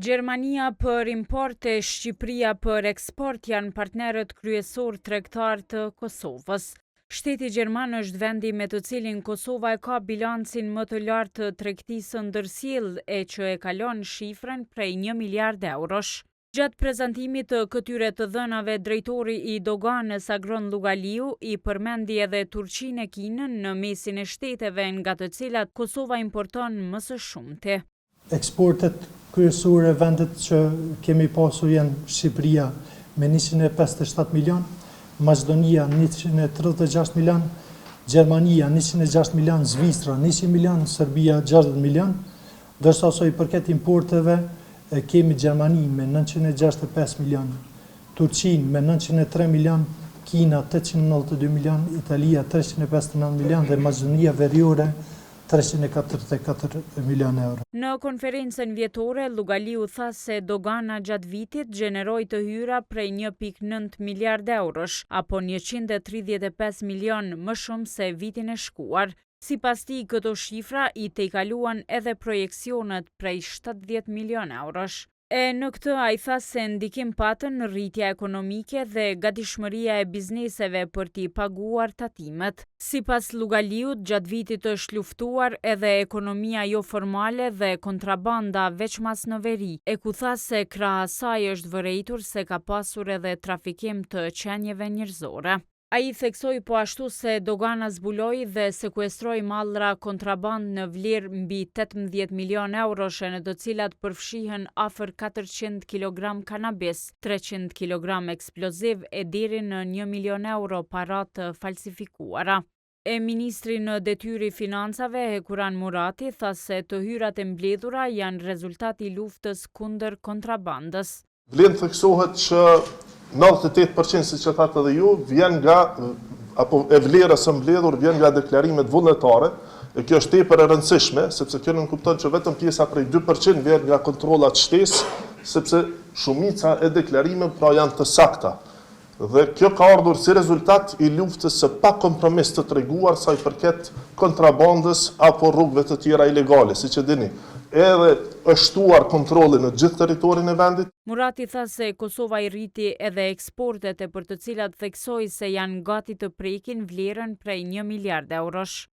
Gjermania për import e Shqipëria për eksport janë partnerët kryesor tregtar të Kosovës. Shteti Gjerman është vendi me të cilin Kosova e ka bilancin më të lartë të tregtisë ndërsjellë e që e kalon shifrën prej 1 miliard eurosh. Gjatë prezantimit të këtyre të dhënave, drejtori i doganës Agron Lugaliu i përmendi edhe Turqinë e Kinën në mesin e shteteve nga të cilat Kosova importon më së shumti. Eksportet kryesore vendet që kemi pasur janë Shqipëria me 157 milion, Maqedonia 136 milion, Gjermania 106 milion, Zvicra 100 milion, Serbia 60 milion, ndërsa sa i përket importeve kemi Gjermani me 965 milion, Turqinë me 903 milion, Kina 892 milion, Italia 359 milion dhe Maqedonia Veriore 344 milion euro. Në konferencën vjetore, Lugaliu tha se dogana gjatë vitit gjeneroi të hyra prej 1.9 miliard eurosh, apo 135 milion më shumë se vitin e shkuar. Sipas tij, këto shifra i tejkaluan edhe projeksionet prej 70 milion eurosh. Në këtë ai tha se ndikim patën rritja ekonomike dhe gatishmëria e bizneseve për t'i paguar tatimet. Sipas Lugaliut, gjatë vitit është luftuar edhe ekonomia jo formale dhe kontrabanda veçmas në veri, e ku tha se krah asaj është vërejtur se ka pasur edhe trafikim të qenjeve njerëzore. Ai theksoi po ashtu se dogana zbuloi dhe sekuestroi mallra kontraband në vlerë mbi 18 milion eurosh, në të cilat përfshihen afër 400 kg kanabis, 300 kg eksploziv e deri në 1 milion euro para të falsifikuara. Ministri në detyri financave Hekuran Murati tha se të hyrat e mbledhura janë rezultati i luftës kundër kontrabandës. Vlen theksohet që 98% si që thatë edhe ju, vjen nga, apo e vlerës së mbledhur vjen nga deklarimet vullnetare, e kjo është tepër e rëndësishme, sepse kjo nënkupton që vetëm pjesa prej 2% vjen nga kontrollat shtesë, sepse shumica e deklarimeve pra janë të sakta. Dhe kjo ka ardhur si rezultat i luftës së pa kompromis të treguar sa i përket kontrabandës apo rrugëve të tjera ilegale, siç e dini. Edhe është shtuar kontrolli në gjithë territorin e vendit. Murati tha se Kosova i rriti edhe eksportet e për të cilat theksoi se janë gati të prekin vlerën prej 1 miliard eurosh.